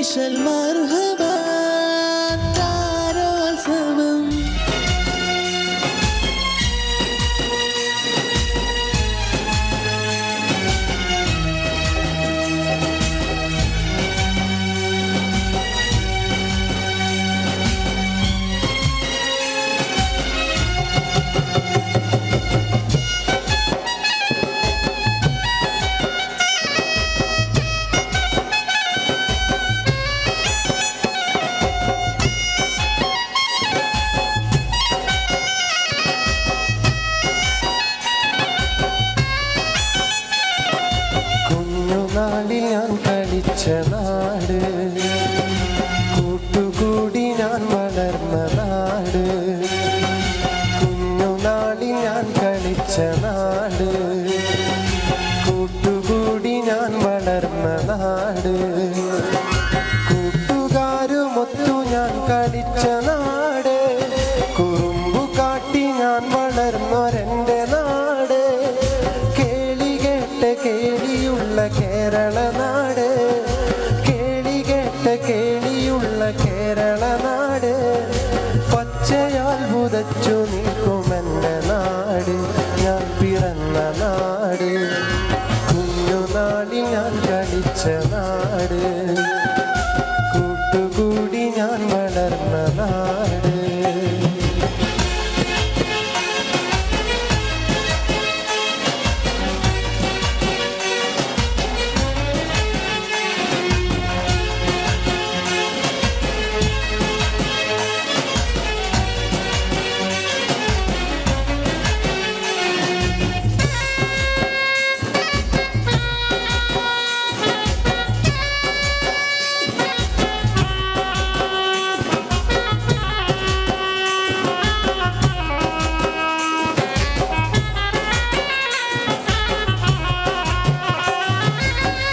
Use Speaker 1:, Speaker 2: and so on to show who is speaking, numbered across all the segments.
Speaker 1: Special മർഹബ താരോത്സവം.
Speaker 2: നാളിൽ ഞാൻ കളിച്ച നാട്, കൂട്ടുകൂടി ഞാൻ വളർന്ന നാട്. കുഞ്ഞുനാളിൽ ഞാൻ കളിച്ച നാട്, കൂട്ടുകൂടി ഞാൻ വളർന്ന നാട്. കൂട്ടുകാരുമൊത്തു ഞാൻ കളിച്ച നാട്, കുറുമ്പു കാട്ടി ഞാൻ വളർന്നൊരെൻ്റെ നാട്. കേളി കേട്ട കേളിയുള്ള കേരള നാട്, കേളി കേട്ട കേളിയുള്ള കേരള നാട്. പച്ചയാൽ പുതച്ചു നിൽക്കുമെൻ്റെ നാട്, ഞാൻ പിറന്ന നാട്. കുഞ്ഞുനാളിൽ ഞാൻ കളിച്ച നാട്, കൂട്ടുകൂടി ഞാൻ വളർന്ന നാട്.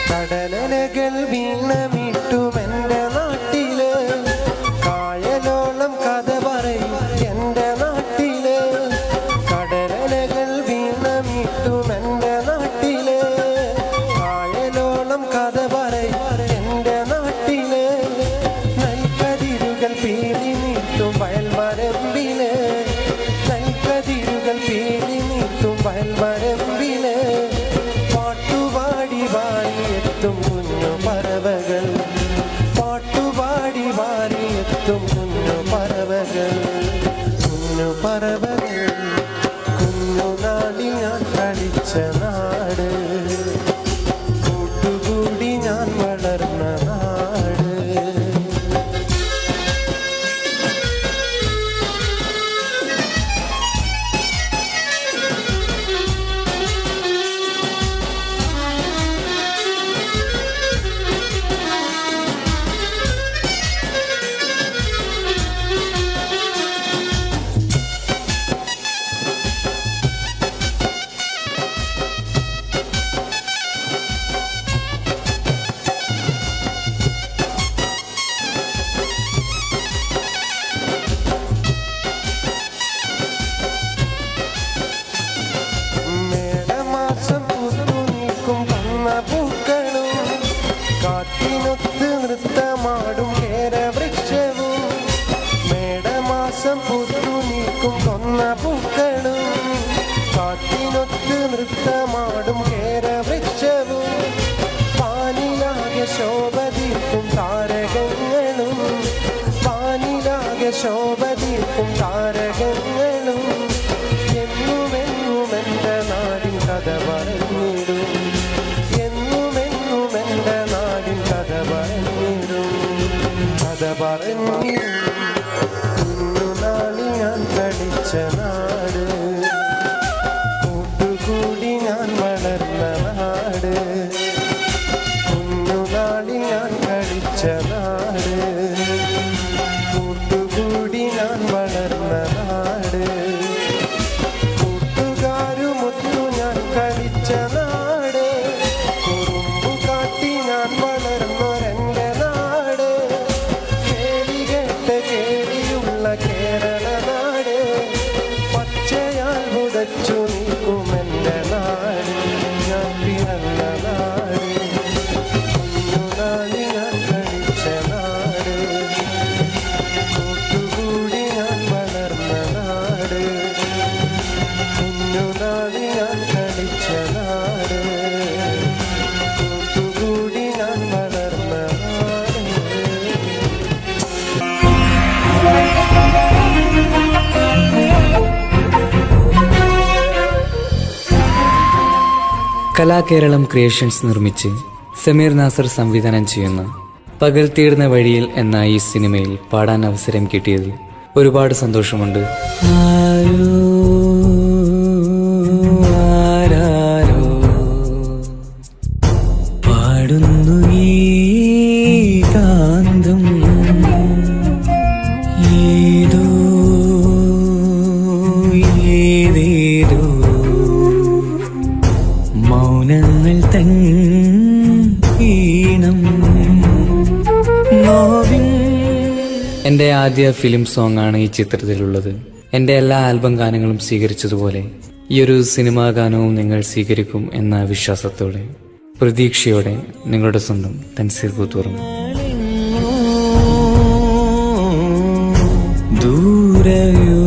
Speaker 2: കടലലകൾ വീണമിട്ടുമെൻ്റെ നാട്ടില്, കായലോളം കഥ പറയും എൻ്റെ നാട്ടില്. കടലലകൾ വീണമിട്ടുമെൻ്റെ നാട്ടില്, കായലോളം കഥ പറയും എൻ്റെ നാട്ടില്. നെൽക്കതിരുകൾ പീലി നീട്ടും വയൽവരമ്പില്, നെൽക്കതിരുകൾ പീലി നീട്ടും വയൽവരമ്പില്. പാട്ടുപാടി വാരിയെത്തും കുഞ്ഞു പറവകൾ, പാട്ടുപാടി വാരിയെത്തും കുഞ്ഞു പറവകൾ, കുഞ്ഞു പറവകൾ. കുഞ്ഞുനാളിൽ ഞാൻ കളിച്ച നാട്, കൂട്ടുകൂടി ഞാൻ വളർന്ന നാട്.
Speaker 3: കലാകേരളം ക്രിയേഷൻസ് നിർമ്മിച്ച് സമീർ നാസർ സംവിധാനം ചെയ്യുന്ന പകൽ തീർന്ന വഴിയിൽ എന്ന ഈ സിനിമയിൽ പാടാൻ അവസരം കിട്ടിയതിൽ ഒരുപാട് സന്തോഷമുണ്ട്.
Speaker 1: പാടുന്നു ഈ കാന്തം ഏതോ ഏതേതോ മൗനങ്ങൾ തൻ ഈണം നോവിൻ.
Speaker 3: എൻ്റെ ആദ്യ ഫിലിം സോങ് ആണ് ഈ ചിത്രത്തിലുള്ളത്. എൻ്റെ എല്ലാ ആൽബം ഗാനങ്ങളും സ്വീകരിച്ചതുപോലെ ഈ ഒരു സിനിമാ ഗാനവും നിങ്ങൾ സ്വീകരിക്കും എന്ന വിശ്വാസത്തോടെ പ്രതീക്ഷയോടെ നിങ്ങളുടെ സ്വന്തം തൻസീർ കൂത്തുപറമ്പ്.
Speaker 1: ദൂരയോ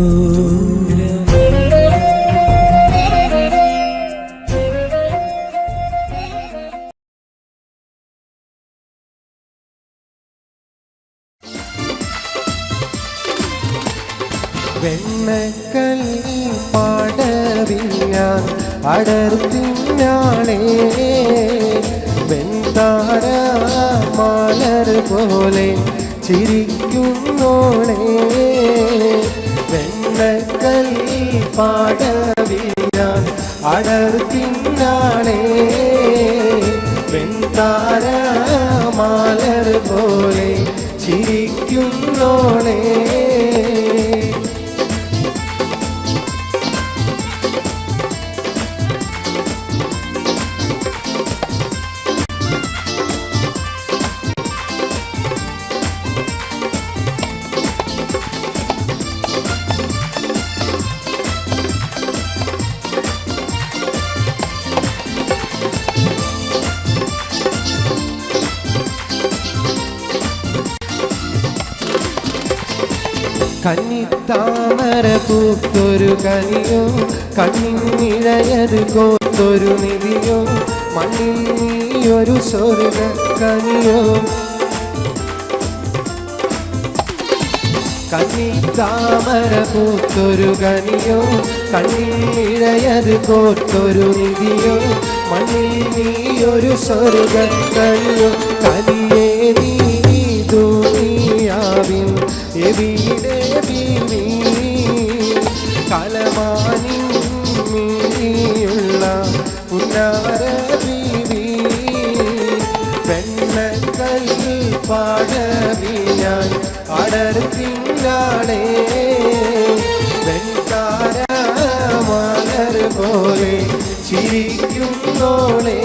Speaker 2: വെണ്ണക്കല്ലി പാടവിഞ്ഞാൻ അടർത്തിഞ്ഞാളേ വെൺതാര മാലർ പോലെ ചിരിക്കുന്നോളേ. വെണ്ണക്കല്ലി പാടവിഞ്ഞാൻ അടർത്തിഞ്ഞാളേ വെൺതാര മാലർ പോലെ ചിരിക്കുന്നോളേ. കന്നിത്താമര പൂത്തൊരു കനിയോ കണ്ണിനിഴയത് കോത്തൊരു നിധിയോ മണ്ണിൽ നീയൊരു സ്വർഗ കനിയോ. കന്നിത്താമര പൂത്തൊരു കനിയോ കണ്ണിനിഴയത് കോത്തൊരു നിധിയോ മണ്ണിൽ നീയൊരു സ്വർഗ കനിയോ. കനിയേ നീ ദുനിയാവിൽ എവിടെ ബീവി കലമാനിയുള്ള പുന്നാര ബീവി വെണ്ണക്കല്ലിൽ പാടവിഞ്ഞാൻ അടർത്തിഞ്ഞാളേ വെൺതാര മലർ പോലെ ചിരിക്കുന്നോളേ.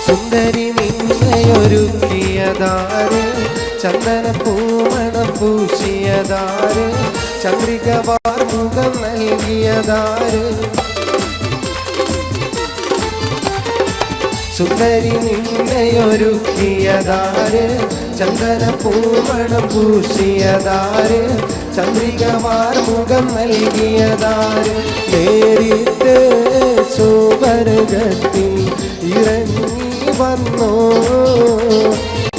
Speaker 2: സുന്ദരി നിന്നെയൊരുക്കിയതാര് ചന്ദന പൂമണം പൂശിയതാര് ചന്ദ്രിക വാർമുഖം നൽകിയതാര്. സുന്ദരി നിന്നെയൊരുക്കിയതാര് ചന്ദന പൂമണം പൂശിയതാര് ചന്ദ്രിക വാർമുഖം നൽകിയതാര്. നേരിട്ട് സുവർഗത്തിൽ ഇറങ്ങി വന്നോ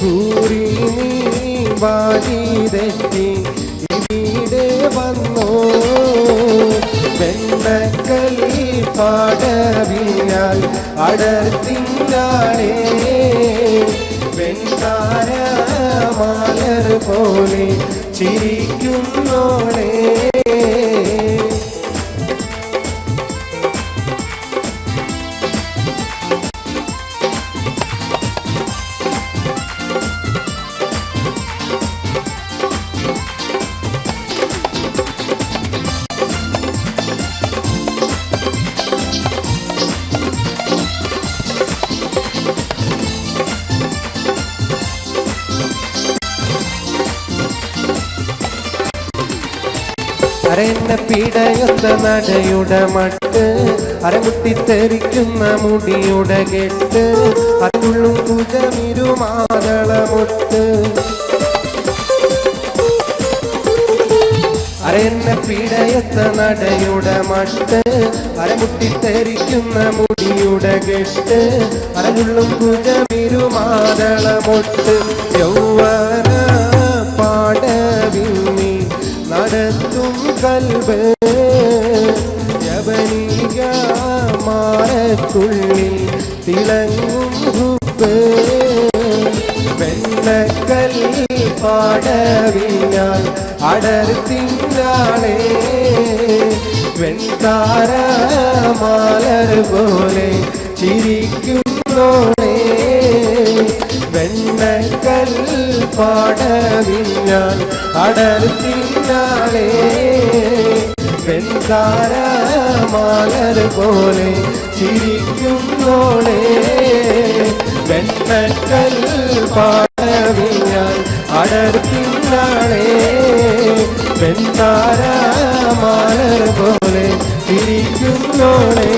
Speaker 2: കൂറി നീ വാരി തെറ്റി ഇവിടെ വന്നോ. വെണ്ണക്കല്ലി പാടവിഞ്ഞാൽ അടർത്തിഞ്ഞാളേ വെൺതാര മാലർ പോലെ ചിരിക്കുന്നോളേ. അരയെന്നെ പിടയൊത്ത നടയുടെ മട്ട് അരമുട്ടിത്തെറിക്കുന്ന മുടിയുടെ കെട്ട് അതുള്ളും കുജമിരുമാതളമൊട്ട് അരയെന്നെ പിടയത്ത നടയുടെ മട്ട് അരമുട്ടിത്തെറിക്കുന്ന മുടിയുടെ കെട്ട് അരമുള്ളും കുജമിരുമാതളമൊട്ട് യൗവന പാടവിന്നി നടത്തും കൽബ് യവനിക മാറക്കുള്ളിൽ തിളങ്ങും ഹുബ് വെണ്ണക്കൽ പാടവിഞ്ഞാൽ അടർത്തിങ്കാളെ വെൺതാര മാലർ പോലെ ചിരിക്കുന്നോളെ വെണ്ണക്കൽ പാടവിഞ്ഞാൽ അടർത്തിങ്കാളെ വെൺതാര മാലർ പോലെ ചിരിക്കുന്നോളെ വെണ്ണക്കൽ പാടവിഞ്ഞാൽ അടർത്തിങ്കാളെ വെൺതാര മാലർ പോലെ ചിരിക്കുന്നോളെ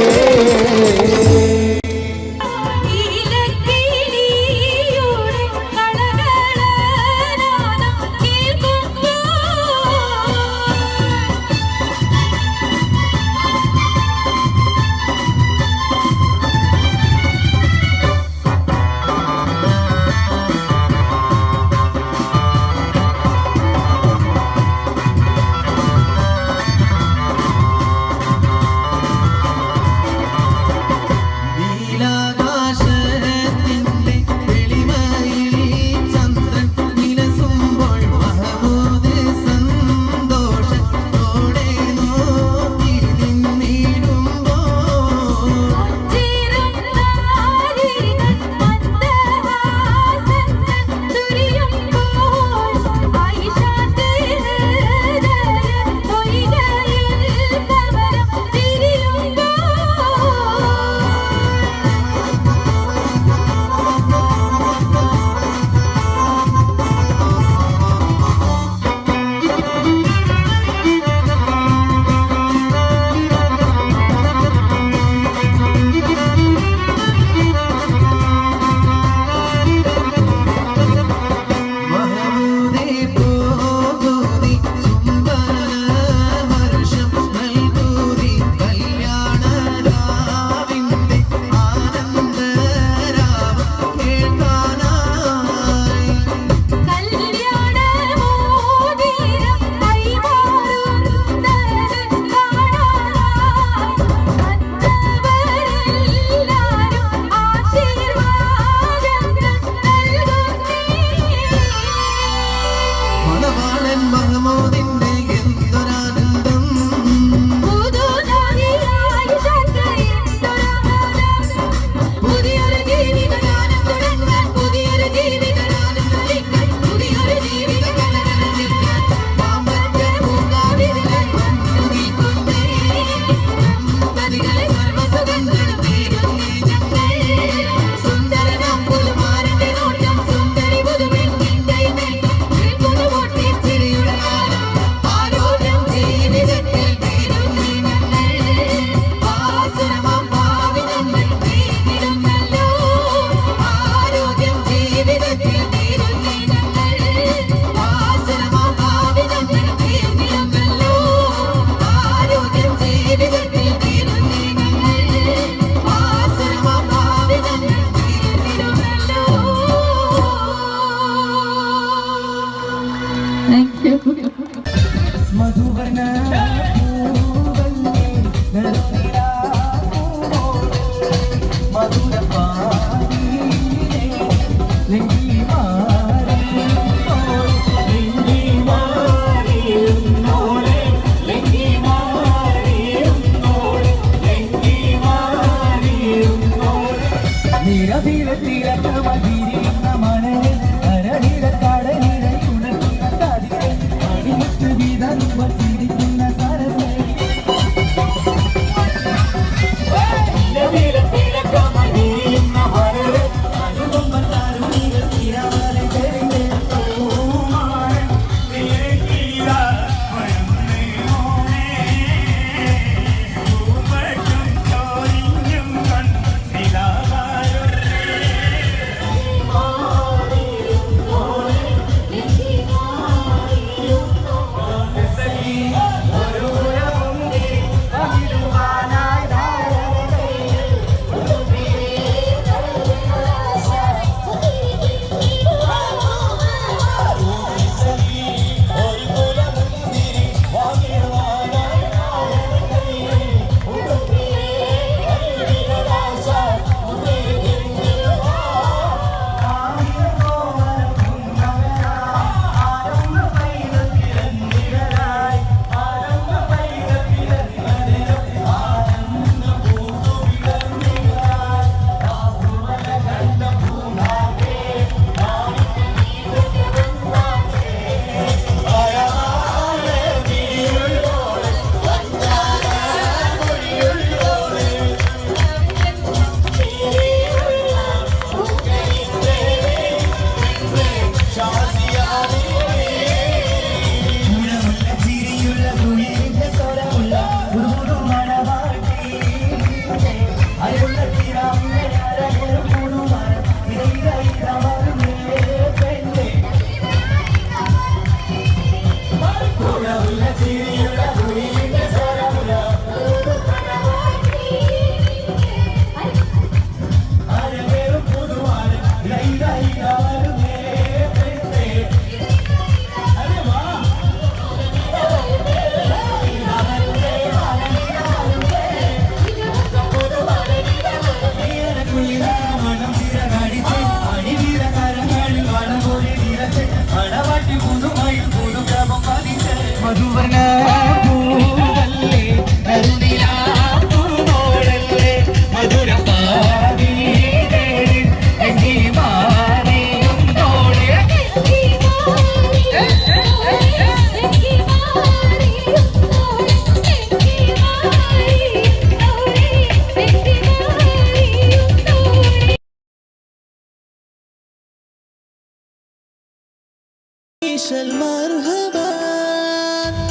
Speaker 1: സ്പെഷ്യൽ മർഹബ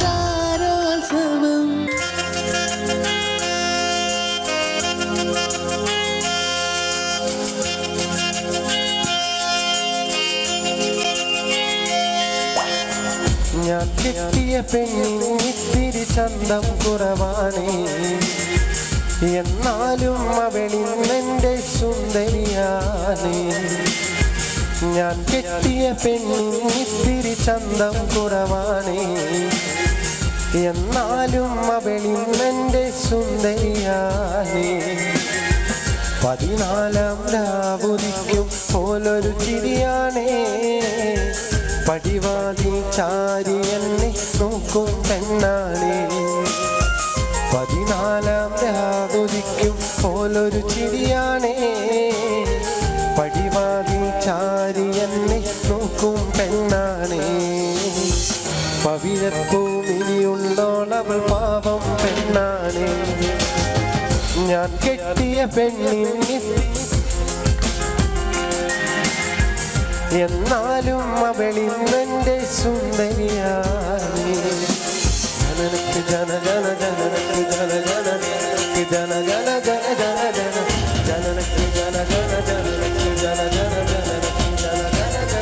Speaker 1: താരോത്സവം.
Speaker 2: ഞാൻ കിട്ടിയ പെണ്ണിന് ഇത്തിരി ചന്തം കുറവാണ്, എന്നാലും അവളിന്നെൻ്റെ സുന്ദരിയാണ്. ഞാൻ കെട്ടിയ പെണ്ണിന് ഇത്തിരി ചന്തം കുറവാണ്, എന്നാലും അവളിന്നെൻ്റെ സുന്ദരിയാണ്. 14-ാം രാവുദിക്കും പോലൊരു ചിരിയാണേ, പടിവാതിൽ ചാരി എന്നെ നോക്കും പെണ്ണാണേ. 14-ാം രാവുദിക്കും പോലൊരു ചിരിയാണേ, പടിവാതിൽ ചാരി എന്നെ നോക്കും പെണ്ണാണേ. പവിഴപ്പൂമിനിയുള്ളോളവൾ പാവം പെണ്ണാണേ. ഞാൻ കെട്ടിയ പെണ്ണിന് എന്നാലും അവളിന്നെൻ്റെ സുന്ദരിയാണ്. ജനനക്ക് ജന ജന ജനനക്ക് ജന ജന ജനനക്ക് ജന ജന ജന ജന ജന ജനനക്ക് ജന ജന ജനനക്ക് ജന ജന ജനനക്ക് ജന ജന ജന ജന.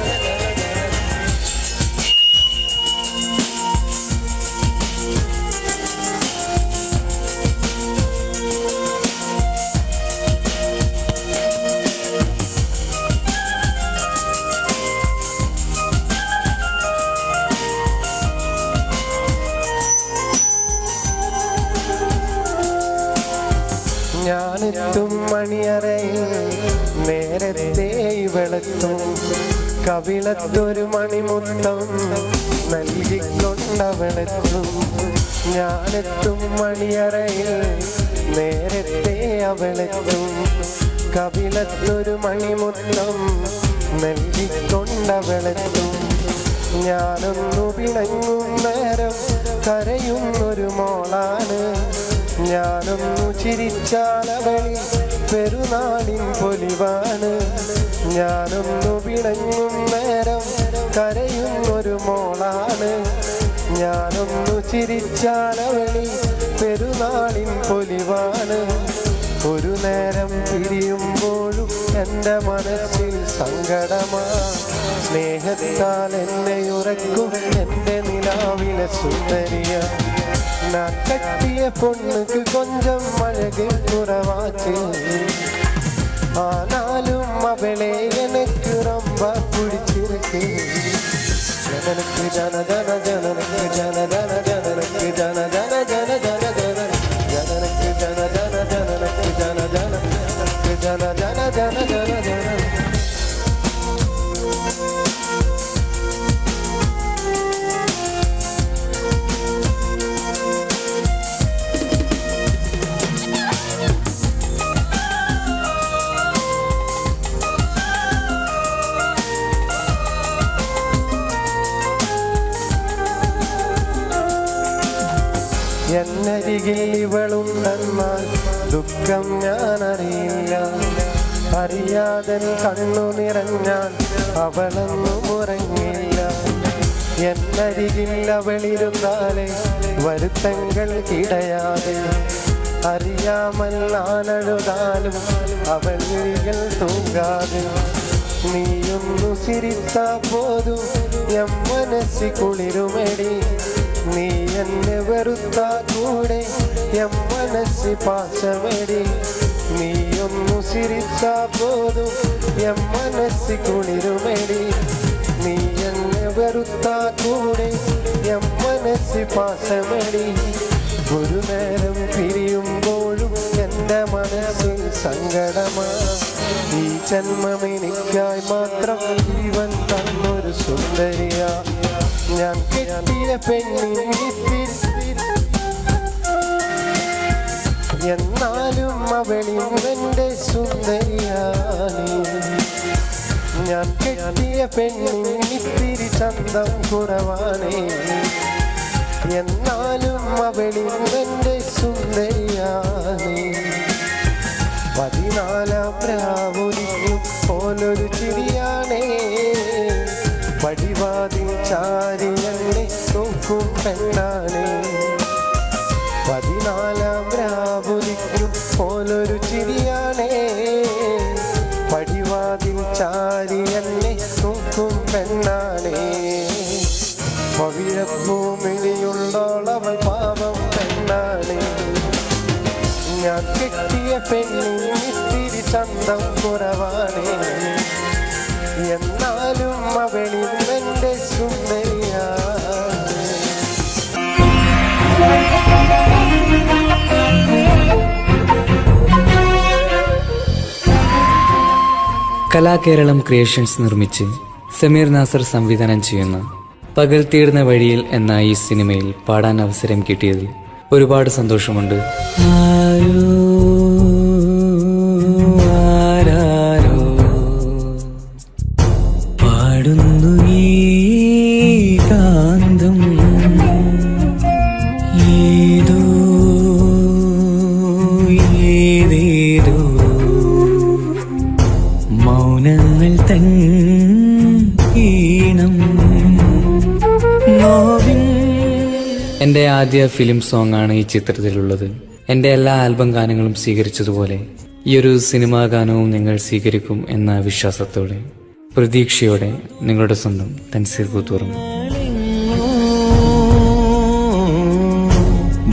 Speaker 2: ഞാനെത്തും മണിയറയിൽ നേരത്തെ ഇവളെത്തും, കവിളത്തൊരു മണിമുത്തം നൽകിക്കൊണ്ടവളെത്തും. ഞാനെത്തും മണിയറയിൽ നേരത്തെ അവളെത്തും, കവിളത്തൊരു മണിമുത്തം നൽകിക്കൊണ്ടവളെത്തും. ഞാനൊന്നു പിണങ്ങും നേരം കരയുന്നൊരു മോളാണ്, ഞാനൊന്നു ചിരിച്ചാലവളി പെരുന്നാളിൻ പൊലിവാണ്. ഞാനൊന്നു പിണങ്ങും നേരം കരയുന്നൊരു മോളാണ്, ഞാനൊന്നു ചിരിച്ചാലവളി പെരുന്നാളിൻ പൊലിവാണ്. ഒരു നേരം പിരിയുമ്പോഴും എൻ്റെ മനസ്സിൽ സങ്കടമാ, സ്നേഹത്താൽ എന്നെ ഉറക്കും എൻ്റെ നിലാവിലെ സുന്ദരിയ. நான் கட்டிய பொண்ணுக்கு கொஞ்சம் அழகு குறைவாச்சு, ஆனாலும் அவளே எனக்கு ரொம்ப பிடிச்சிருக்கு. ஜனனுக்கு ஜன ஜன ஜனனுக்கு ஜன ஜன ஜனனுக்கு ஜன ஜன ஜன ஜன ஜன ஜனனுக்கு ஜன ஜன ஜனனுக்கு ஜன ஜனனுக்கு ஜன ஜன ஜன ஜன ஜன. എന്നരികിൽ ഇവളുണ്ടെന്നാൽ ദുഃഖം ഞാനറിയില്ല, അറിയാതെ കണ്ണു നിറഞ്ഞാൽ അവളൊന്നും ഉറങ്ങില്ല. എന്നരികിൽ അവളിരുന്നാലേ വരുത്തങ്ങൾ കിടയാതെ, അറിയാമൽ നാനഴുതാലും അവൾ വിളികൾ തൂങ്ങാതെ. നീയൊന്നു ചിരിത്താ പോതും എൻ മനസ്സി കുളിരുമെടി, നീ എന്നെ വെറുത്താ കൂടെ എൻ മനസ്സി പാശമെടി. നീയൊന്നു ചിരിച്ചാ പോതും എൻ മനസ്സി കുളിരുമെടി, നീ എന്നെ വെറുത്താ കൂടെ എൻ മനസ്സി പാശമെടി. ഒരു നേരം പിരിയുമ്പോഴും എൻ്റെ മനസ്സിൽ സങ്കടമാ, ഈ ജന്മം എനിക്കായി മാത്രം ജീവൻ തന്നൊരു സുന്ദരിയ. ഞാൻ കെട്ടിയ പെണ്ണിന് എന്നാലും അവളിന്നെൻ്റെ സുന്ദരിയാണ്. ഞാൻ കെട്ടിയ പെണ്ണിന് ഇത്തിരി ചന്തം കുറവാണ്, എന്നാലും അവളിന്നെൻ്റെ സുന്ദരിയാണ്. 14-ാം രാവുദിക്കും പോലൊരു ചിരിയാണേ, പടിവാതിൽ ചാരി പെണ്ണാണ് 14 രാവുദിക്കും പോലൊരു ചിരിയാണേ പടിവാതിൽ ചാരി എന്നെ നോക്കും പെണ്ണാണേ പവിഴപ്പൂമിഴിയുള്ളവൾ പാവം പെണ്ണാണ് ഞാൻ കെട്ടിയ പെണ്ണിന് ഇത്തിരി ചന്തം കുറവാണ് എന്നാലും അവളിൽ എൻ്റെ സുന്ദരിയാണ്
Speaker 3: കലാകേരളം ക്രിയേഷൻസ് നിർമ്മിച്ച് സമീർ നാസർ സംവിധാനം ചെയ്യുന്ന പകൽ തീർന്ന വഴിയിൽ എന്ന ഈ സിനിമയിൽ പാടാൻ അവസരം കിട്ടിയതിൽ ഒരുപാട് സന്തോഷമുണ്ട്. പാടുന്നു ഈ കാന്തം ഏതോ ഏതേതോ മൗനങ്ങൾ തൻ ഈണം. എൻ്റെ ആദ്യ ഫിലിം സോങ് ആണ് ഈ ചിത്രത്തിലുള്ളത്. എൻ്റെ എല്ലാ ആൽബം ഗാനങ്ങളും സ്വീകരിച്ചതുപോലെ ഈ ഒരു സിനിമാ ഗാനവും നിങ്ങൾ സ്വീകരിക്കും എന്ന വിശ്വാസത്തോടെ പ്രതീക്ഷയോടെ നിങ്ങളുടെ സ്വന്തം തൻസീർ കൂത്തുറം.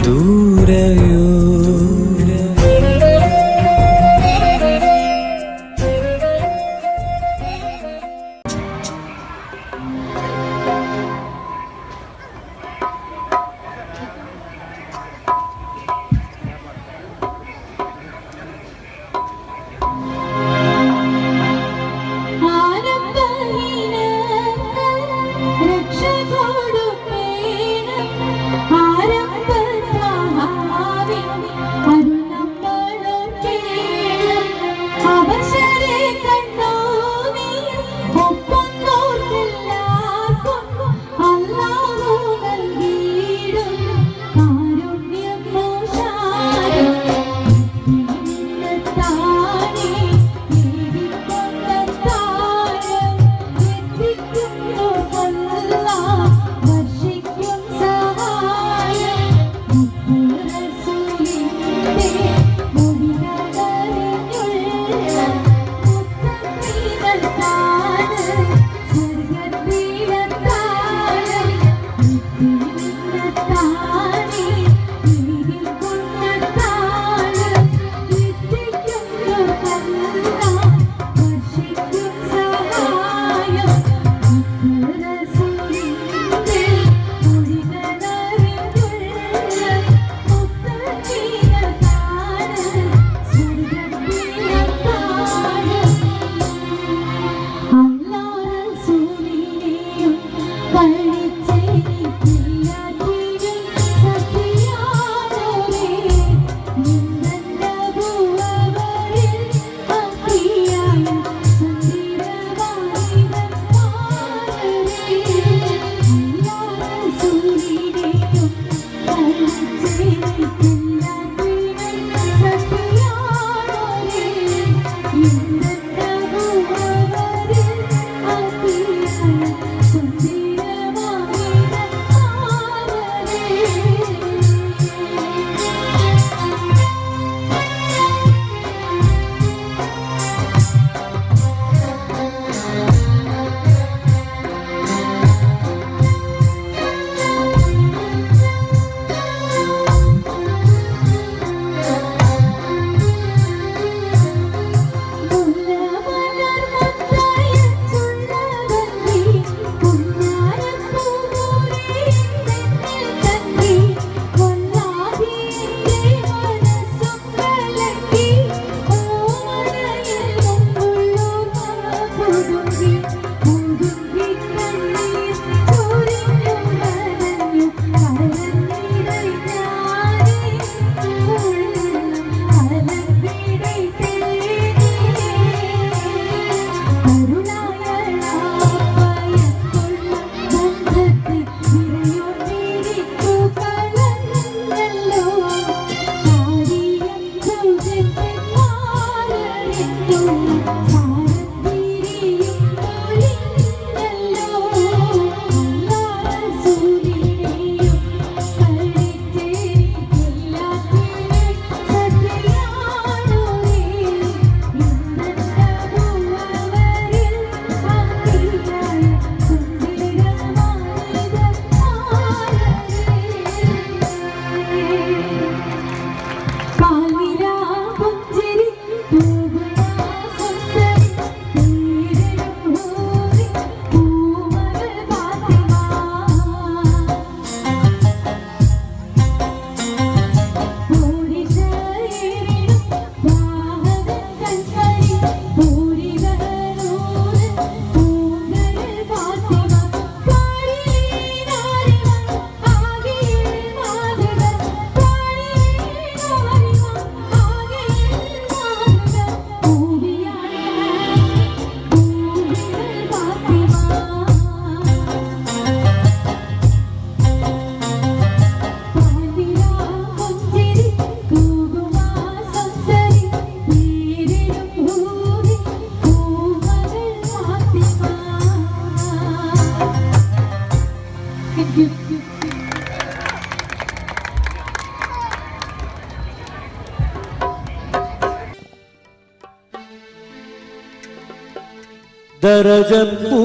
Speaker 3: ദൂരയോ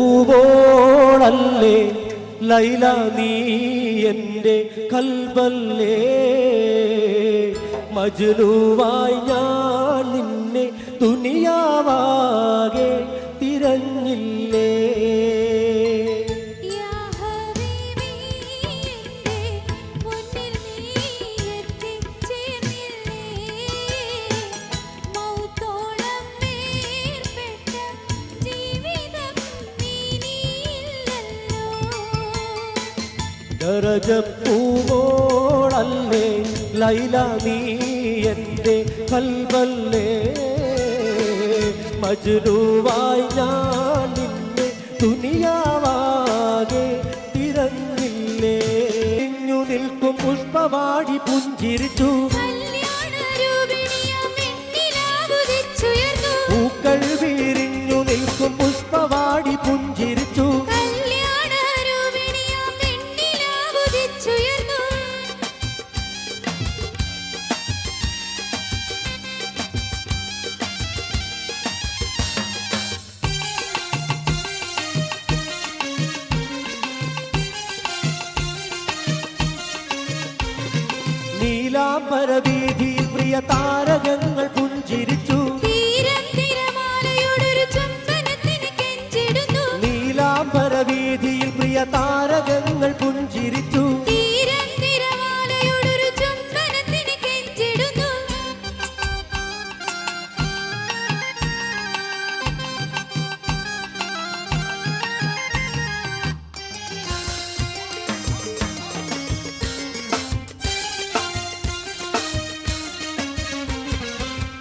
Speaker 2: ദരജപ്പൂവോളല്ലേ ലൈല നീ എൻ്റെ കൽബല്ലേ മജ്നുവായി ഞാൻ നിന്നെ ദുനിയാവാകെ തിരഞ്ഞില്ലേ ദരജപ്പൂവോളല്ലേ ലൈല നീ എൻ്റെ കൽബല്ലേ മജ്നുവായി ഞാൻ നിന്നെ ദുനിയാവാകെ തിരഞ്ഞില്ലേ ഇഞ്ഞു നിൽക്കും പുഷ്പവാടി പുഞ്ചിരിച്ചു പൂക്കൾ വിരിഞ്ഞു നിൽക്കും പുഷ്പവാടി പുഞ്ചിരിച്ചു നീലാംബരവീഥിയിൽ പ്രിയ താരകങ്ങൾ പുഞ്ചിരിച്ചു നീലാംബരവീഥിയിൽ പ്രിയ താരകങ്ങൾ പുഞ്ചിരിച്ചു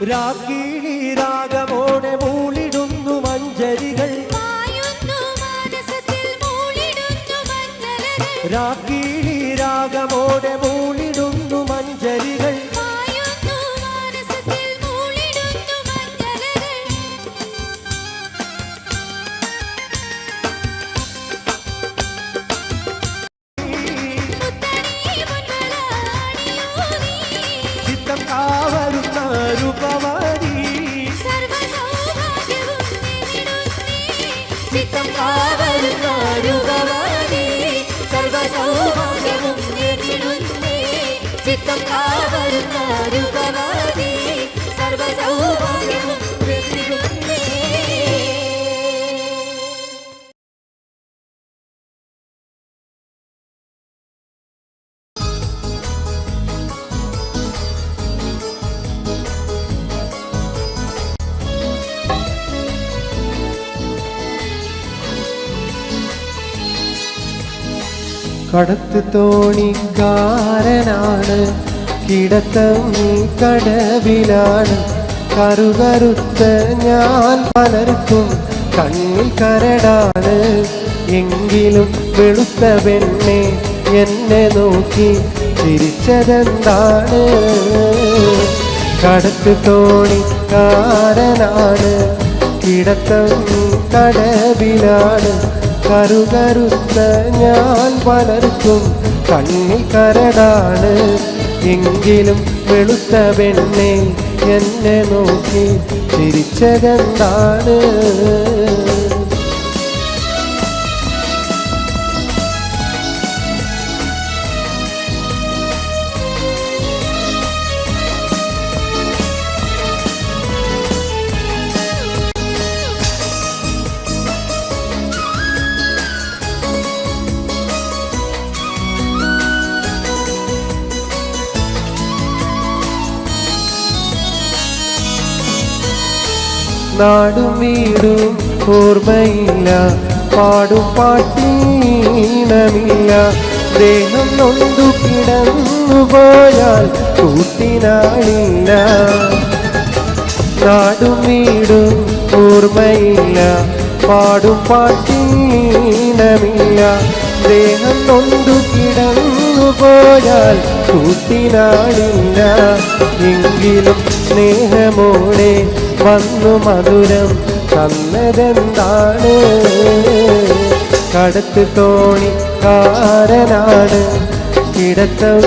Speaker 2: രാഗിണി രാഗമോടെ മൂളിടുന്നു മഞ്ചരികൾ രാഗിണി രാഗമോടെ മൂളിടുന്നു മഞ്ചരികൾ ചിത്തം കാവരുന്ന രൂപവതി ചിത്തം കാവരുന്ന രൂപവതി സർവസൗഭാഗ്യവും നേടിടുന്നേ ചിത്തം കാവരുന്ന രൂപവതി സർവസൗഭാഗ്യവും നേടിടുന്നേ കടത്ത് തോണിക്കാരനാണ് കിടത്തം കടവിലാണ് കറുകറുത്ത ഞാൻ പലർക്കും കണ്ണിൽ കരടാണ് എങ്കിലും വെളുത്ത പെണ്ണെ എന്നെ നോക്കി ചിരിച്ചതെന്താണ് കടത്ത് തോണിക്കാരനാണ് കിടത്തം കടവിലാണ് കറുകറുത്ത ഞാൻ പലർക്കും കണ്ണിൽ കരടാണ് എങ്കിലും വെളുത്ത പെണ്ണെ എന്നെ നോക്കി ചിരിച്ചതെന്താണ് നാടും വീടും ഓർമ്മയില്ല പാടും പാട്ടീണമില്ല ദേഹം നൊന്തു കിടന്നു പോയാൽ കൂട്ടിനാളില്ല നാടും വീടും ഓർമ്മയില്ല പാടും പാട്ടീണമില്ല ദേഹം നൊന്തു കിടന്നു പോയാൽ കൂട്ടിനാളില്ല എങ്കിലും സ്നേഹമോടെ വന്നു മധുരം തന്നതെന്താണ് കടത്ത് തോണിക്കാരനാണ് കിടത്തം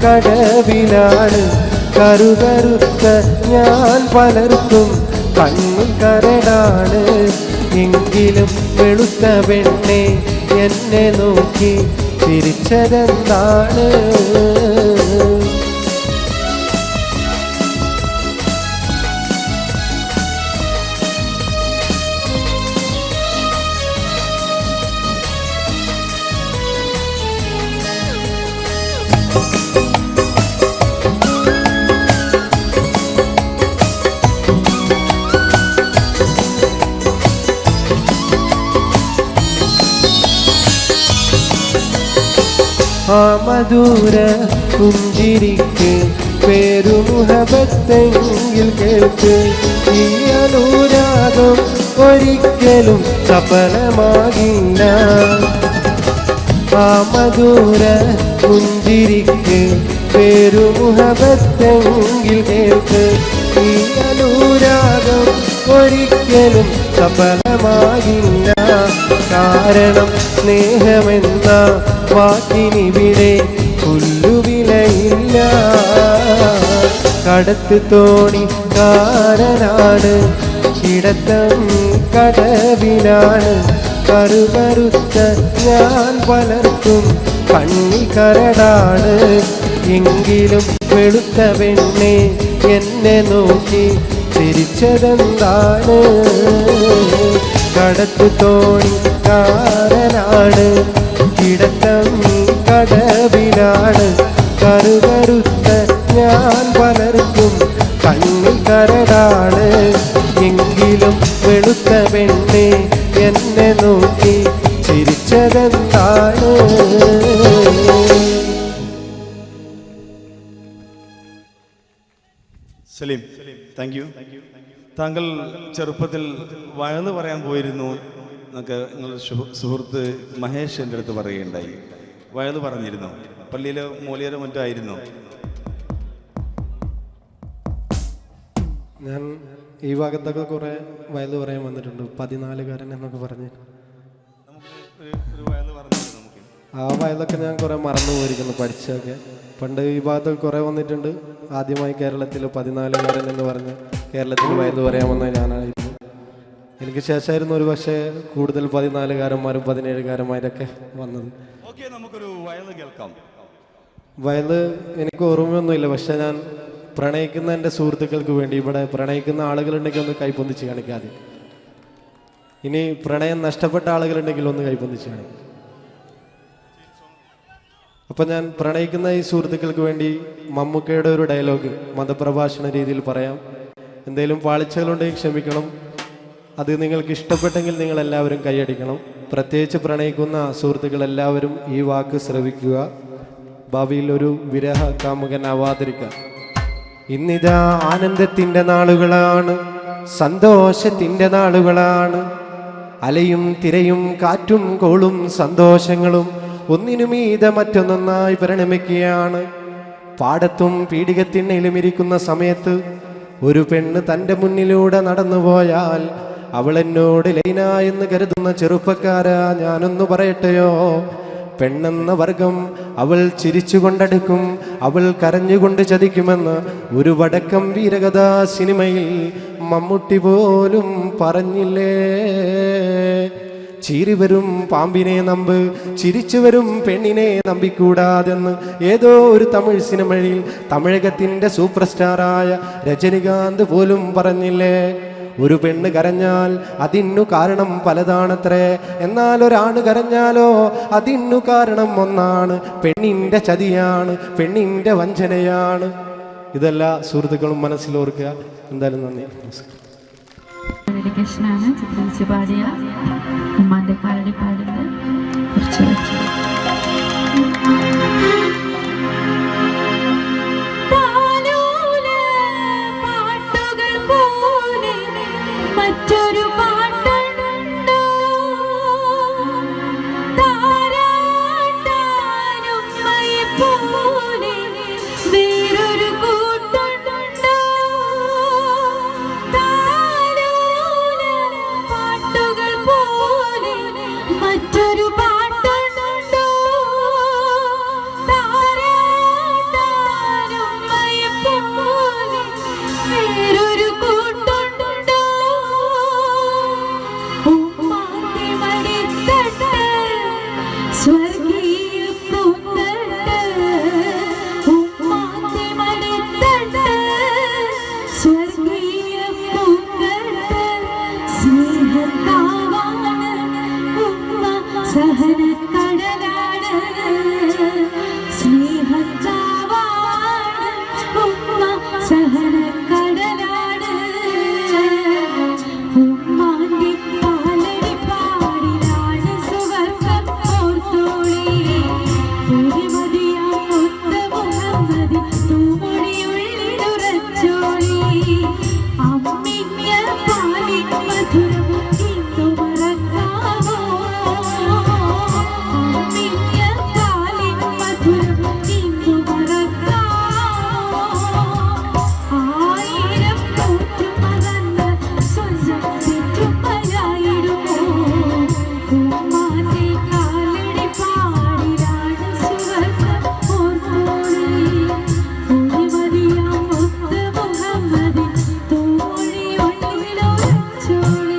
Speaker 2: കടവിലാണ് കറുകറുത്ത ഞാൻ പലർക്കും കണ്ണിൽ കരടാണ് എങ്കിലും വെളുത്ത പെണ്ണെ എന്നെ നോക്കി ചിരിച്ചതെന്താണ്? ആ മധുര പുഞ്ചിരിക്ക് പേരുമുഹബത്തെങ്കിൽ കേൾക്ക്. ഈ അനുരാഗം ഒരിക്കലും സഫലമാകില്ല. ആ മധുര പുഞ്ചിരിക്ക് പേരുമുഹബത്തെങ്കിൽ കേൾക്ക്. ഈ അനുരാഗം ഒരിക്കലും സഫലമാകില്ല. കാരണം സ്നേഹമെന്ന വാക്കിനിവിടെ പുല്ലുവിലയില്ല. കടത്ത് തോണിക്കാരനാണ്, കിടത്തം കടവിലാണ്. കറുകറുത്ത ഞാൻ പലർക്കും കണ്ണിൽ കരടാണ്. എങ്കിലും വെളുത്ത പെണ്ണെ എന്നെ നോക്കി ചിരിച്ചതെന്താണ്? കടത്ത് തോണിക്കാരനാണ്, കിടത്തം കടവിലാണ്. കറുകറുത്ത ഞാൻ പലർക്കും കണ്ണിൽ കരടാണ്. എങ്കിലും വെളുത്ത പെണ്ണെ എന്നെ നോക്കി ചിരിച്ചതെന്താണ്?
Speaker 4: Saleem, thank you. താങ്കൾ ചെറുപ്പത്തിൽ വയന്ന് പറയാൻ പോയിരുന്നു എന്നൊക്കെ നിങ്ങളുടെ സുഹൃത്ത് മഹേഷ് എൻ്റെ അടുത്ത് പറയുകയുണ്ടായി. വയന്ന് പറഞ്ഞിരുന്നു? പള്ളിയിലെ മൂലിയരോ മറ്റോ ആയിരുന്നു?
Speaker 2: ഞാൻ ഈ ഭാഗത്തൊക്കെ കുറെ വയല് പറയാൻ വന്നിട്ടുണ്ട്. 14കാരൻ എന്നൊക്കെ പറഞ്ഞ് ആ വയലൊക്കെ ഞാൻ കുറെ മറന്നു പോയിരിക്കുന്നു പഠിച്ചൊക്കെ. പണ്ട് ഈ ഭാഗത്തൊക്കെ കുറെ വന്നിട്ടുണ്ട്. ആദ്യമായി കേരളത്തിൽ 14കാരൻ എന്ന് പറഞ്ഞ് കേരളത്തിൽ വയല് പറയാൻ വന്ന ഞാനായിരുന്നു. എനിക്ക് ശേഷമായിരുന്നു ഒരു പക്ഷേ കൂടുതൽ 14കാരന്മാരും 17കാരന്മാരൊക്കെ വന്നത്. വയല് എനിക്ക് ഓർമ്മയൊന്നുമില്ല. പക്ഷെ ഞാൻ പ്രണയിക്കുന്ന എൻ്റെ സുഹൃത്തുക്കൾക്ക് വേണ്ടി ഇവിടെ പ്രണയിക്കുന്ന ആളുകളുണ്ടെങ്കിൽ ഒന്ന് കൈപ്പൊന്നിച്ച് കാണിക്കാതെ. ഇനി പ്രണയം നഷ്ടപ്പെട്ട ആളുകളുണ്ടെങ്കിൽ ഒന്ന് കൈപ്പൊന്നിച്ച് കാണിക്കും. അപ്പം ഞാൻ പ്രണയിക്കുന്ന ഈ സുഹൃത്തുക്കൾക്ക് വേണ്ടി മമ്മൂക്കയുടെ ഒരു ഡയലോഗ് മതപ്രഭാഷണ രീതിയിൽ പറയാം. എന്തെങ്കിലും പാളിച്ചകളുണ്ടെങ്കിൽ ക്ഷമിക്കണം. അത് നിങ്ങൾക്ക് ഇഷ്ടപ്പെട്ടെങ്കിൽ നിങ്ങൾ എല്ലാവരും കൈയടിക്കണം. പ്രത്യേകിച്ച് പ്രണയിക്കുന്ന സുഹൃത്തുക്കൾ എല്ലാവരും ഈ വാക്ക് ശ്രവിക്കുക. ഭാവിയിൽ ഒരു വിരഹ കാമുകനാവാതിരിക്കുക. ഇന്നിതാ ആനന്ദത്തിൻ്റെ നാളുകളാണ്, സന്തോഷത്തിൻ്റെ നാളുകളാണ്. അലയും തിരയും കാറ്റും കോളും സന്തോഷങ്ങളും ഒന്നിനുമീത മറ്റൊന്നായി പരിണമിക്കുകയാണ്. പാടത്തും പീഡികത്തിണ്ണയിലും ഇരിക്കുന്ന സമയത്ത് ഒരു പെണ്ണ് തൻ്റെ മുന്നിലൂടെ നടന്നുപോയാൽ അവൾ എന്നോട് ലൈന എന്ന് കരുതുന്ന ചെറുപ്പക്കാരാ, ഞാനൊന്നു പറയട്ടെയോ? പെണ്ണെന്ന വർഗം അവൾ ചിരിച്ചുകൊണ്ടടുക്കും, അവൾ കരഞ്ഞുകൊണ്ട് ചതിക്കുമെന്ന് ഒരു വടക്കം വീരകഥാ സിനിമയിൽ മമ്മൂട്ടി പോലും പറഞ്ഞില്ലേ? ചീറി വരും പാമ്പിനെ നമ്പ്, ചിരിച്ചു വരും പെണ്ണിനെ നമ്പിക്കൂടാതെന്ന് ഏതോ ഒരു തമിഴ് സിനിമയിൽ തമിഴകത്തിൻ്റെ സൂപ്പർ സ്റ്റാറായ രജനികാന്ത് പോലും പറഞ്ഞില്ലേ? ഒരു പെണ്ണ് കരഞ്ഞാൽ അതിനു കാരണം പലതാണത്രേ, എന്നാൽ ഒരാണ് കരഞ്ഞാലോ അതിനു കാരണം ഒന്നാണ്. പെണ്ണിൻ്റെ ചതിയാണ്, പെണ്ണിൻ്റെ വഞ്ചനയാണ്. ഇതെല്ലാ സുഹൃത്തുക്കളും മനസ്സിലോർക്കുക. എന്തായാലും നന്ദി, നമസ്കാരം.
Speaker 5: ഡെഡിക്കേഷനാണ് ചിത്രിച്ച് പാടിയ ഉമ്മാൻ്റെ കാലടി പാടിൻ്റെ കുറച്ച് വെച്ച് മറ്റൊരു പാട്ടുണ്ടോ താരാട്ടാനുമ്മയെ പോലെ വേറൊരു കൂട്ടുണ്ടോ താലോല പാട്ടുകൾ പോലെ മറ്റൊരു പാട്ടുണ്ടോ താരാട്ടാനുമ്മയെ പോലെ വേറൊരു കൂട്ടുണ്ടോ സ്നേഹക്കാവാണ് ഉമ്മ സഹനക്കടലാണ് സ്നേഹക്കാവാണ് ഉമ്മ സഹനക്കടലാണ് ഉമ്മാന്റെ പാലടി പാടിലാണ് സുവർഗം ഓർത്തോളി ഒരുമതിയാം മുത്ത മുഹമ്മദ് തൂമൊഴിയുള്ളിലുറച്ചോളി അമ്മിഞ്ഞ പാലിൻ മധുരം ഇന്നു മറക്കാമോ അമ്മിഞ്ഞ പാലിൻ മധുരം ഇന്നു മറക്കാമോ ആയിരം കൂട്ടുമകന്ന് സ്വന്തം ചുറ്റുമലായിടുമോ ഉമ്മാന്റെ കാലടി പാടിലാണ് സുവർഗം ഓർത്തോളി ഒരുമതിയാം മുത്ത മുഹമ്മദ് തൂമൊഴിയുള്ളിലുറച്ചോളി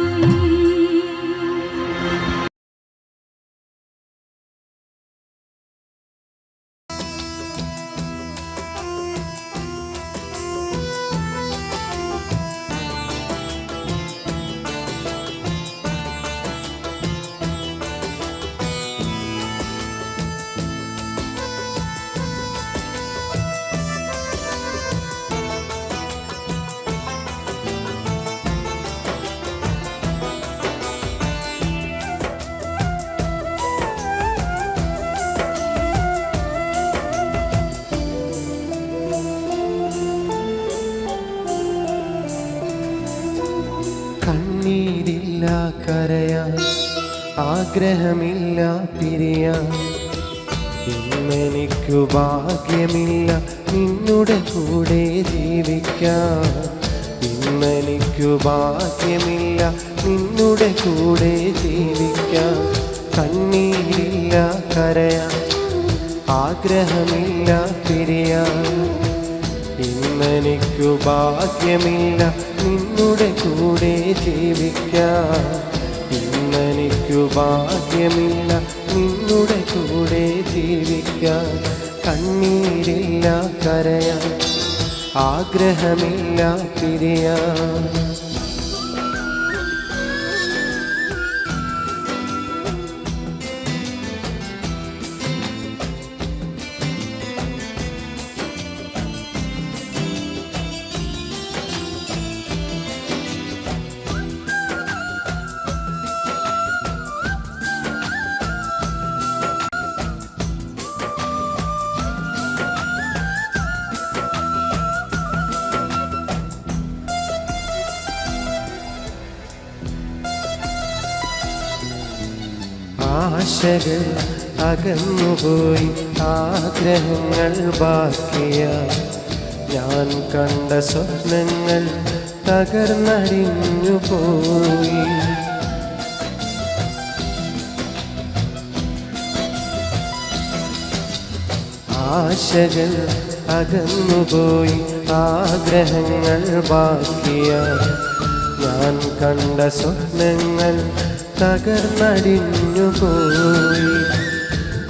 Speaker 2: കണ്ണീരില്ല കരയാൻ ആഗ്രഹമില്ല പിരിയാൻ ഇന്നെനിക്കു ഭാഗ്യമില്ല നിന്നുടെ കൂടെ ജീവിക്കാൻ ഇന്നെനിക്കു ഭാഗ്യമില്ല നിന്നുടെ കൂടെ ജീവിക്കാൻ കണ്ണീരില്ല കരയാൻ ആഗ്രഹമില്ല പിരിയാൻ ഇന്നെനിക്കു ഭാഗ്യമില്ല നിന്നുടെ കൂടെ ജീവിക്കാൻ ഇന്നെനിക്കു ഭാഗ്യമില്ല നിന്നുടെ കൂടെ ജീവിക്കാൻ കണ്ണീരില്ല കരയാൻ ആഗ്രഹമില്ല പിരിയാൻ ആശകൾ അകന്നുപോയി ആഗ്രഹങ്ങൾ ബാക്കിയായി ഞാൻ കണ്ട സ്വപ്നങ്ങൾ തകർന്നടിഞ്ഞു പോയി ആശകൾ അകന്നുപോയി ആഗ്രഹങ്ങൾ ബാക്കിയായി ഞാൻ കണ്ട സ്വപ്നങ്ങൾ തകർന്നടിഞ്ഞു പോയി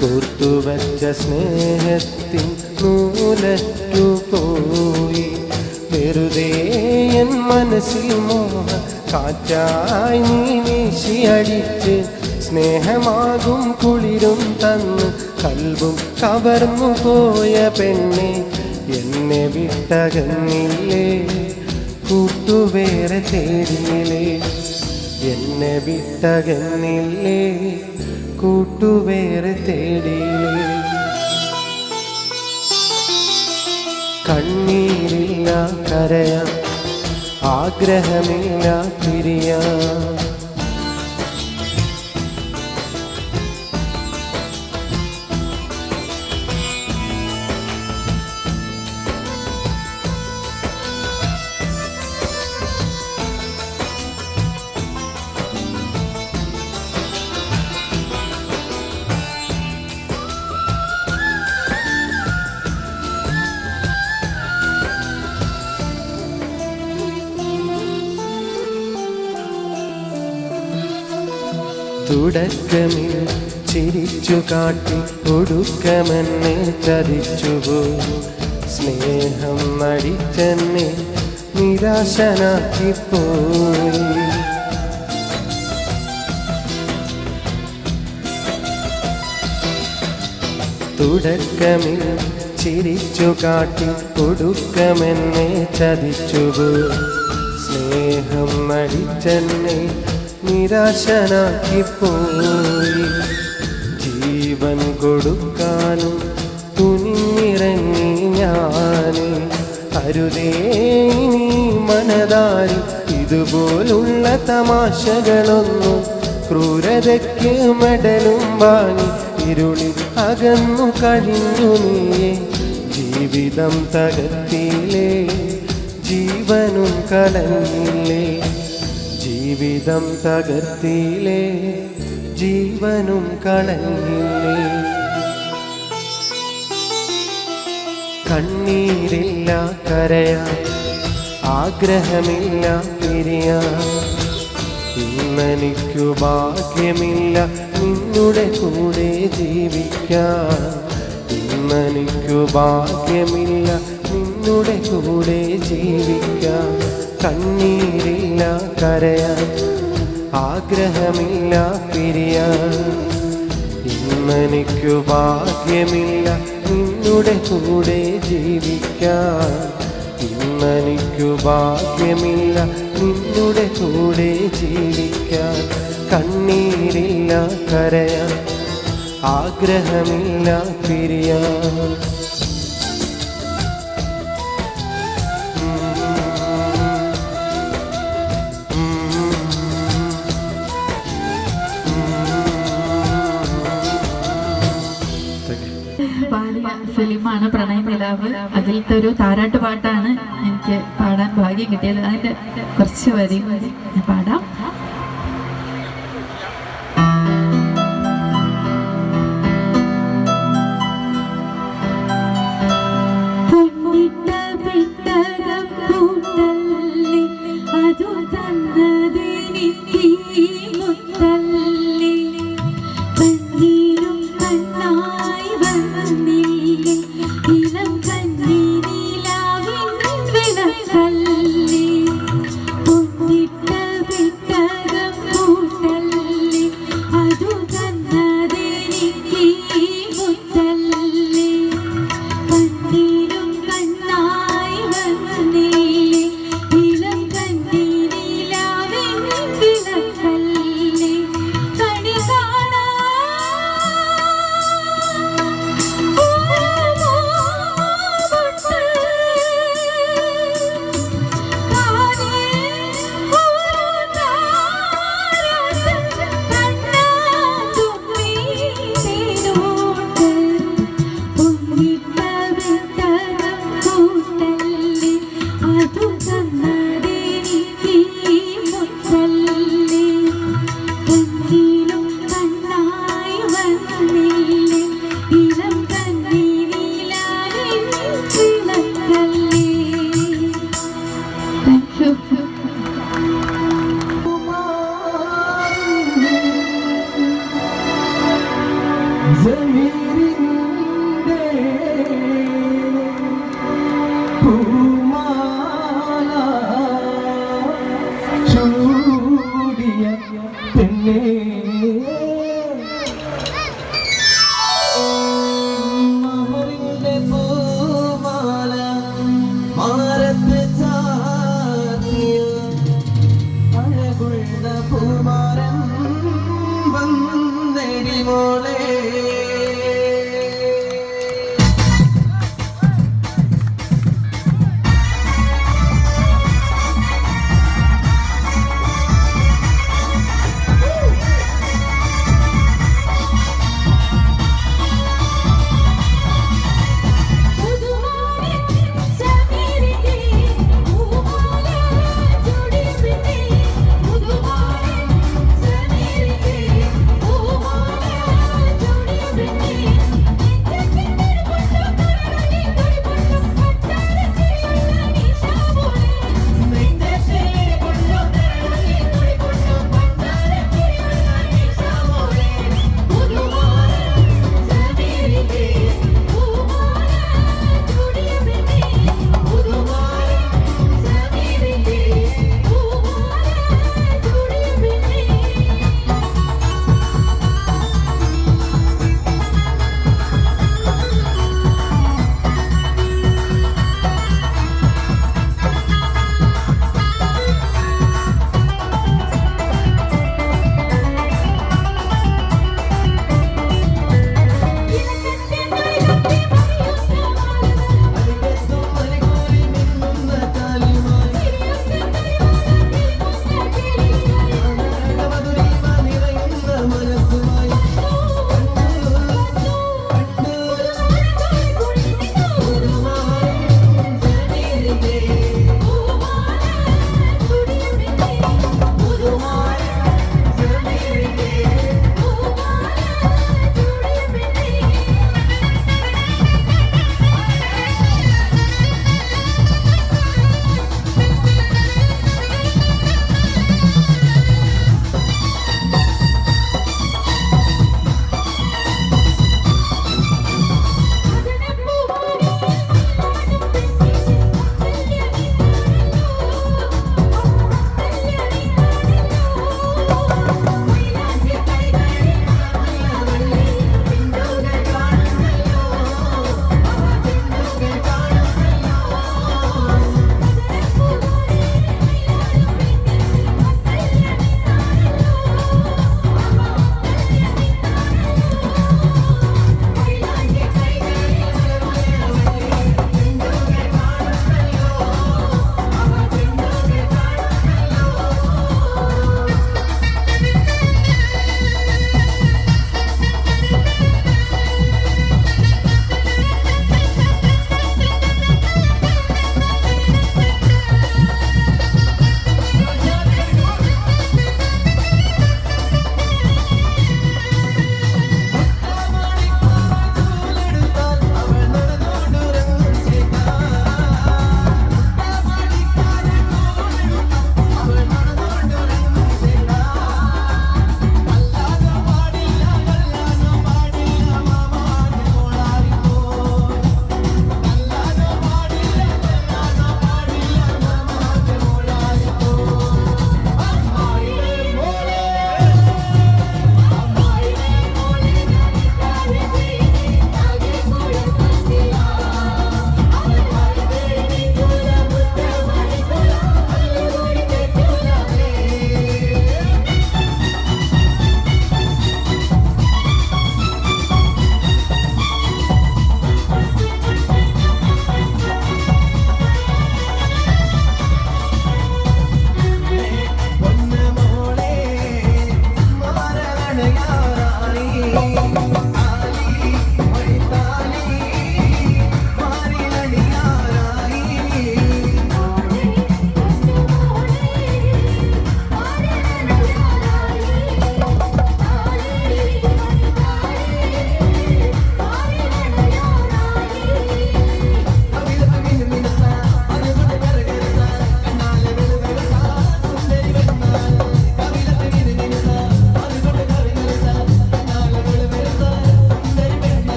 Speaker 2: കൂട്ടുവച്ച സ്നേഹത്തിൻ നൂലറ്റു പോയി വെറുതെ എൻ മനസ്സിൽ മോഹ കാറ്റായി നീ വീശിയടിച്ച് സ്നേഹമാകും കുളിരും തന്ന് കൽബും കവർന്നു പോയ പെണ്ണെ എന്നെ വിട്ടകന്നില്ലേ കൂട്ടുവേറെ തേടിയില്ലേ എന്നെ വിട്ടകന്നില്ലേ കൂട്ടുവേറെ തേടിയില്ലേ കണ്ണീരില്ല കരയാൻ ആഗ്രഹമില്ല പിരിയാൻ തുടക്കമിൽ ചിരിച്ചു കാട്ടി ഒടുക്കമെന്നെ ചതിച്ചുപോയി സ്നേഹം നടിച്ചെന്നെ നിരാശനാക്കിപ്പോയി തുടക്കമിൽ ചിരിച്ചു കാട്ടി ഒടുക്കമെന്നെ ചതിച്ചുപോ സ്നേഹം നടിച്ചെന്നെ നിരാശനാക്കിപ്പോയി ജീവൻ കൊടുക്കാനും തുനിഞ്ഞിറങ്ങി ഞാന് അരുതേ നീ മനതാരി ഇതുപോലുള്ള തമാശകളൊന്നും ക്രൂരതയ്ക്ക് മെഡലും വാങ്ങി ഇരുളിൽ അകന്നു കഴിഞ്ഞു നീയെ ജീവിതം തകർത്തിയിലേ ജീവനും കളഞ്ഞില്ലേ ജീവിതം തകർത്തിയിലേ ജീവനും കളഞ്ഞില്ലേ കണ്ണീരില്ല കരയാൻ ആഗ്രഹമില്ല പിരിയാൻ ഇന്നെനിക്കു ഭാഗ്യമില്ല നിന്നുടെ കൂടെ ജീവിക്കാൻ ഇന്നെനിക്കു ഭാഗ്യമില്ല നിന്നുടെ കൂടെ ജീവിക്കാൻ കണ്ണീരില്ല കരയാൻ ആഗ്രഹമില്ല പിരിയാൻ ഇന്നെനിക്കു ഭാഗ്യമില്ല നിന്നുടെ കൂടെ ജീവിക്കാൻ ഇന്നെനിക്കു ഭാഗ്യമില്ല നിന്നുടെ കൂടെ ജീവിക്കാൻ കണ്ണീരില്ല കരയാൻ ആഗ്രഹമില്ല പിരിയാൻ
Speaker 5: പാടിയ ഫിലിമാണ് പ്രണയ നിലാവ്. അതിലത്തെ ഒരു താരാട്ട് പാട്ടാണ് എനിക്ക് പാടാൻ ഭാഗ്യം കിട്ടിയത്. അതിന്റെ കുറച്ച് വരി ഞാൻ പാടാം. അതു തന്നതെനിക്ക് മുത്തല്ലി കണ്ണീരും കണ്ണായി വന്നില്ലേ ഇളം കണ്ണീരിലാവിൻ വിളക്കല്ലി പൊന്നിട്ട വിട്ടകം കൂട്ടല്ലി അതു തന്നതെനിക്ക് മുത്തല്ലി കണ്ണീരും കണ്ണായി വന്നില്ലേ ഇളം കണ്ണീരിലാവിൻ വിളക്കല്ലി കണി കാണാ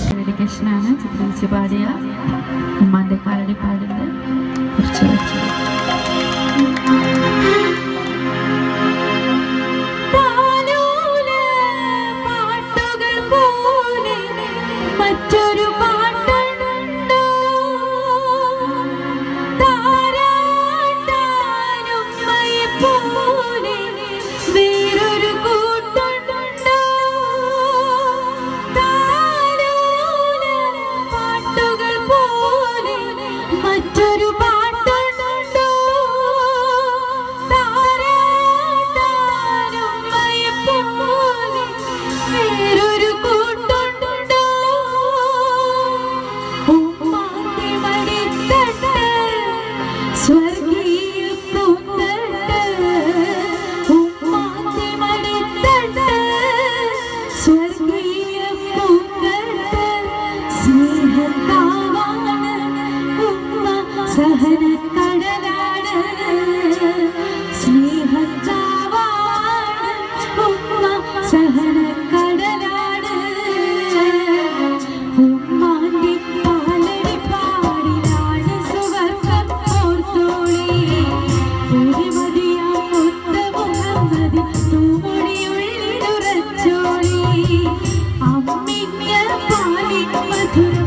Speaker 5: ഡെഡിക്കേഷനാണ് ചിത്രീച്ച് പാടിയ ഉമ്മാൻ്റെ കാലടിപ്പാടിൻ്റെ കുറച്ച് വെച്ചു. മറ്റൊരു പാട്ടുണ്ടോ താരാട്ടാനും പോലെ വേറൊരു കൂട്ടുണ്ടോ താലോല പാട്ടുകൾ പോലെ മറ്റൊരു പാട്ടുണ്ടോ താരാട്ടാനും പോലെ വേറൊരു കൂട്ടുണ്ടോ ഉമ്മാന്റെ മടിത്തട്ട് സ്വർഗീയ പൂന്തട്ട് ഉമ്മാന്റെ മടിത്തട്ട് സ്വർഗീയ പൂന്തട്ട് സ്നേഹത്താവാണ് ഉമ്മ സഹനക്കടലാണ് സ്നേഹത്താവാണ് ഉമ്മ സഹനക്കടലാണ് ഉമ്മാന്റെ പാലടിപ്പാടിലാണ് സുവർഗം ഓർത്തോളി ഒരുമതിയാം മുത്ത മുഹമ്മദ് തൂമൊഴിയുള്ളിലുറച്ചോളി അമ്മിഞ്ഞ പാലിൻ മധുര